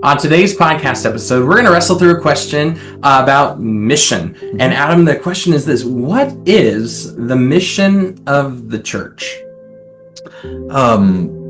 On today's podcast episode, we're going to wrestle through a question about mission. And Adam, the question is this: what is the mission of the church?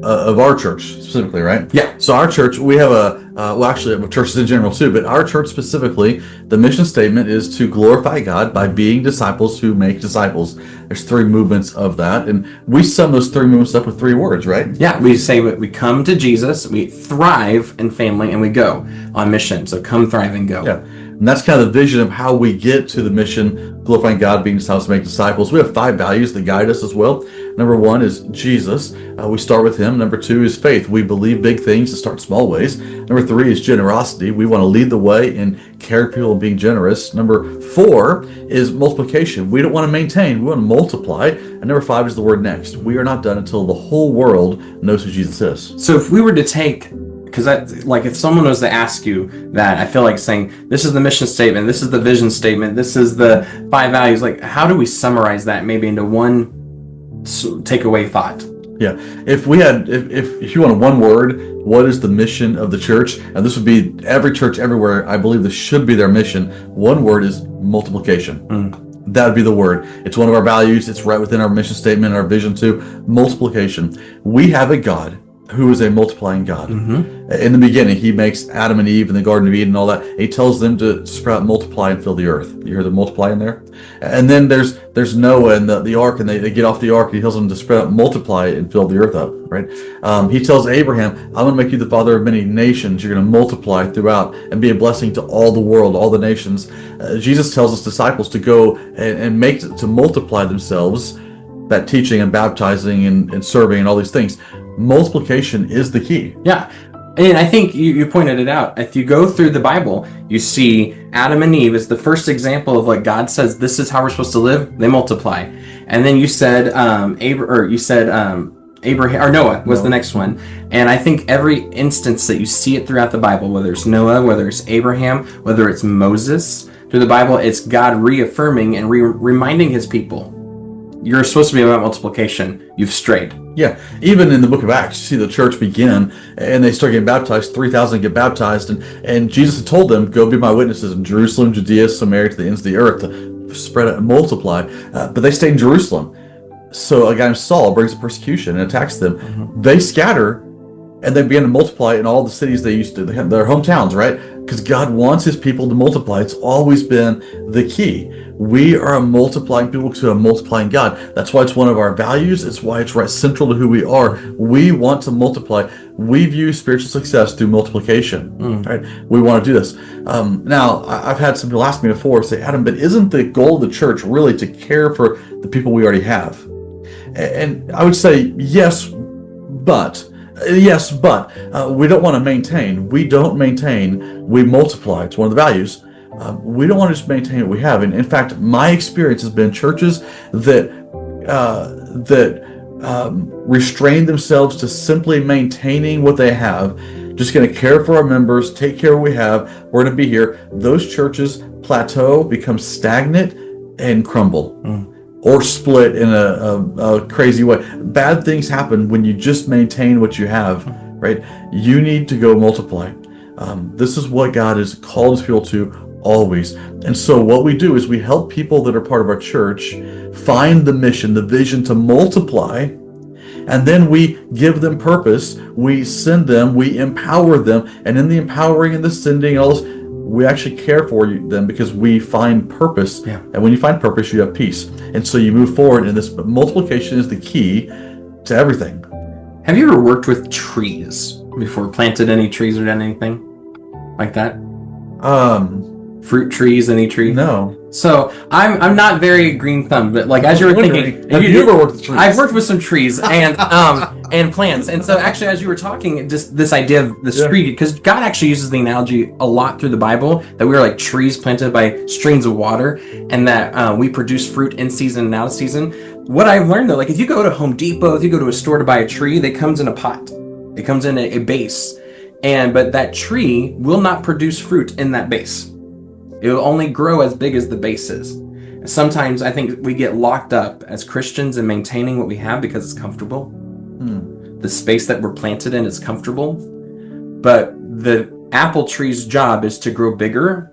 Of our church specifically, right? Yeah. So our church, we have actually churches in general too, but our church specifically, the mission statement is to glorify God by being disciples who make disciples. There's three movements of that, and we sum those three movements up with three words, right? Yeah, we say we come to Jesus, we thrive in family, and we go on mission. So come, thrive, and go. Yeah. And that's kind of the vision of how we get to the mission, glorifying God, being disciples to make disciples. We have 5 values that guide us as well. Number 1 is Jesus. We start with him. Number 2 is faith. We believe big things to start small ways. Number 3 is generosity. We want to lead the way in caring for people and being generous. Number 4 is multiplication. We don't want to maintain. We want to multiply. And number 5 is the word next. We are not done until the whole world knows who Jesus is. So if we were to take, because if someone was to ask you that, I feel like saying, this is the mission statement, this is the vision statement, this is the 5 values, like how do we summarize that maybe into one takeaway thought? Yeah, if you want one word, what is the mission of the church? And this would be every church everywhere. I believe this should be their mission. One word is multiplication. That would be the word. It's one of our values. It's right within our mission statement, our vision too. Multiplication. We have a God who is a multiplying God. In the beginning, he makes Adam and Eve in the Garden of Eden and all that. He tells them to sprout, multiply, and fill the earth. You hear the multiply in there? And then there's Noah and the ark, and they get off the ark, and he tells them to sprout, multiply, and fill the earth up, right? He tells Abraham, I'm going to make you the father of many nations. You're going to multiply throughout and be a blessing to all the world, all the nations. Jesus tells his disciples to go and to multiply themselves, that teaching and baptizing and serving and all these things. Multiplication is the key. Yeah. And I think you pointed it out. If you go through the Bible, you see Adam and Eve is the first example of what God says, this is how we're supposed to live. They multiply. And then you said Abraham or Noah was the next one. And I think every instance that you see it throughout the Bible, whether it's Noah, whether it's Abraham, whether it's Moses, through the Bible, it's God reaffirming and reminding his people, you're supposed to be about multiplication. You've strayed. Yeah, even in the book of Acts, you see the church begin, and they start getting baptized. 3,000 get baptized, and Jesus had told them, go be my witnesses in Jerusalem, Judea, Samaria, to the ends of the earth, to spread out and multiply. But they stayed in Jerusalem. So a guy named Saul brings a persecution and attacks them. They scatter, and they begin to multiply in all the cities they used to, their hometowns, right? Because God wants his people to multiply. It's always been the key. We are a multiplying people to a multiplying God. That's why it's one of our values. It's why it's right central to who we are. We want to multiply. We view spiritual success through multiplication. Right? We want to do this. Now, I've had some people ask me before, say, Adam, but isn't the goal of the church really to care for the people we already have? And I would say yes, but we don't want to maintain. We don't maintain. We multiply. It's one of the values. We don't want to just maintain what we have. And in fact, my experience has been churches that restrain themselves to simply maintaining what they have, just going to care for our members, take care of what we have, we're going to be here. Those churches plateau, become stagnant, and crumble. Or split in a crazy way. Bad things happen when you just maintain what you have, right? You need to go multiply. This is what God has called his people to always. And so what we do is we help people that are part of our church find the mission, the vision to multiply, and then we give them purpose. We send them, we empower them, and in the empowering and the sending and all this, we actually care for them because we find purpose. Yeah. And when you find purpose, you have peace. And so you move forward, and this multiplication is the key to everything. Have you ever worked with trees before? Planted any trees or done anything like that? Fruit trees, any tree? No. So I'm not very green thumb, but like as you were thinking, have you ever worked with trees? I've worked with some trees and and plants. And so actually, as you were talking, just this idea of the tree, because God actually uses the analogy a lot through the Bible that we are like trees planted by streams of water, and that we produce fruit in season and out of season. What I've learned though, like if you go to Home Depot, if you go to a store to buy a tree, it comes in a pot. It comes in a base, but that tree will not produce fruit in that base. It will only grow as big as the base is. Sometimes I think we get locked up as Christians in maintaining what we have because it's comfortable. The space that we're planted in is comfortable. But the apple tree's job is to grow bigger,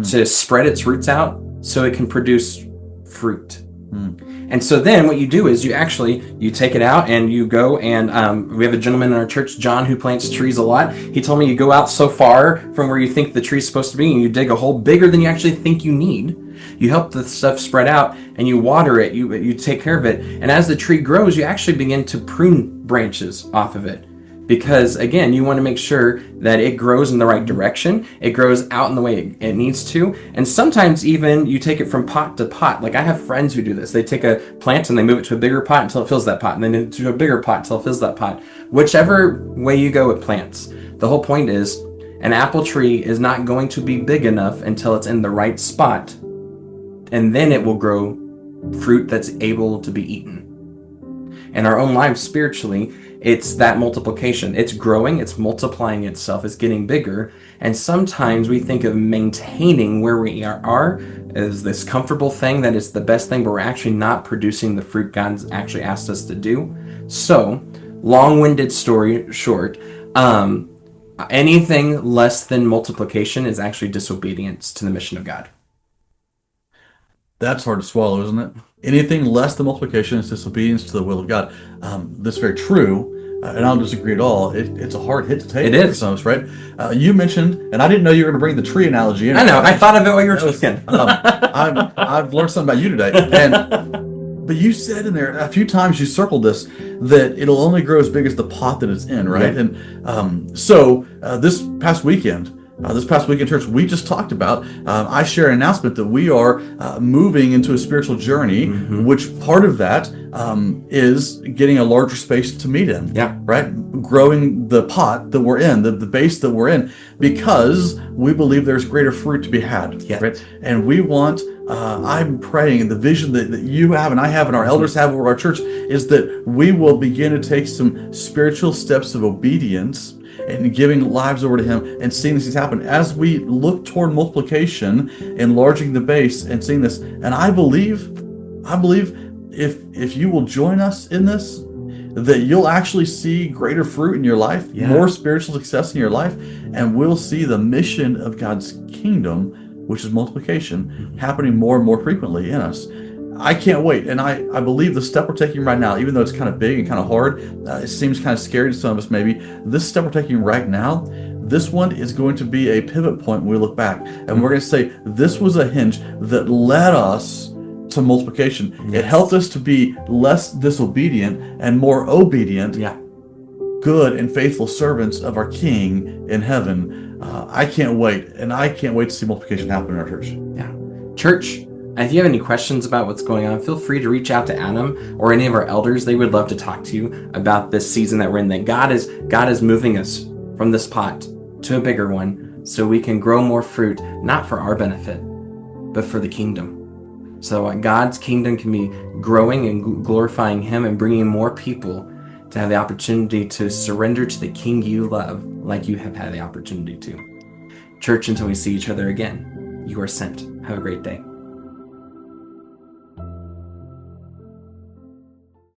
to spread its roots out so it can produce fruit. And so then what you do is you take it out and you go and we have a gentleman in our church, John, who plants trees a lot. He told me you go out so far from where you think the tree's supposed to be and you dig a hole bigger than you actually think you need. You help the stuff spread out and you water it, you take care of it. And as the tree grows, you actually begin to prune branches off of it. Because again, you want to make sure that it grows in the right direction. It grows out in the way it needs to. And sometimes even you take it from pot to pot. Like I have friends who do this. They take a plant and they move it to a bigger pot until it fills that pot. And then to a bigger pot until it fills that pot. Whichever way you go with plants. The whole point is an apple tree is not going to be big enough until it's in the right spot. And then it will grow fruit that's able to be eaten. In our own lives spiritually, it's that multiplication. It's growing, it's multiplying itself, it's getting bigger. And sometimes we think of maintaining where we are as this comfortable thing that is the best thing, but we're actually not producing the fruit God's actually asked us to do. So, long-winded story short, anything less than multiplication is actually disobedience to the mission of God. That's hard to swallow, isn't it? Anything less than multiplication is disobedience to the will of God. That's very true, and I don't disagree at all. It's a hard hit to take. It is. For some of us, right? You mentioned, and I didn't know you were going to bring the tree analogy in. I know. I thought of it while you were talking. I've learned something about you today. But you said in there a few times, you circled this, that it'll only grow as big as the pot that it's in, right? Yeah. And so this past weekend, church, we just talked about, I share an announcement that we are moving into a spiritual journey, which part of that is getting a larger space to meet in, right? Growing the pot that we're in, the base that we're in, because we believe there's greater fruit to be had, right? And we want, I'm praying, and the vision that you have and I have and our elders have over our church is that we will begin to take some spiritual steps of obedience and giving lives over to Him and seeing these things happen as we look toward multiplication, enlarging the base and seeing this. And I believe if you will join us in this, that you'll actually see greater fruit in your life, more spiritual success in your life, and we'll see the mission of God's kingdom, which is multiplication, happening more and more frequently in us. I can't wait, and I believe the step we're taking right now, even though it's kind of big and kind of hard, it seems kind of scary to some of us maybe, this step we're taking right now, this one is going to be a pivot point when we look back, and we're going to say, this was a hinge that led us to multiplication. It helped us to be less disobedient and more obedient, good and faithful servants of our King in heaven. I can't wait, and I can't wait to see multiplication happen in our church. Church, if you have any questions about what's going on, feel free to reach out to Adam or any of our elders. They would love to talk to you about this season that we're in, that God is moving us from this pot to a bigger one so we can grow more fruit, not for our benefit, but for the kingdom. So God's kingdom can be growing and glorifying Him and bringing more people to have the opportunity to surrender to the King you love like you have had the opportunity to. Church, until we see each other again, you are sent. Have a great day.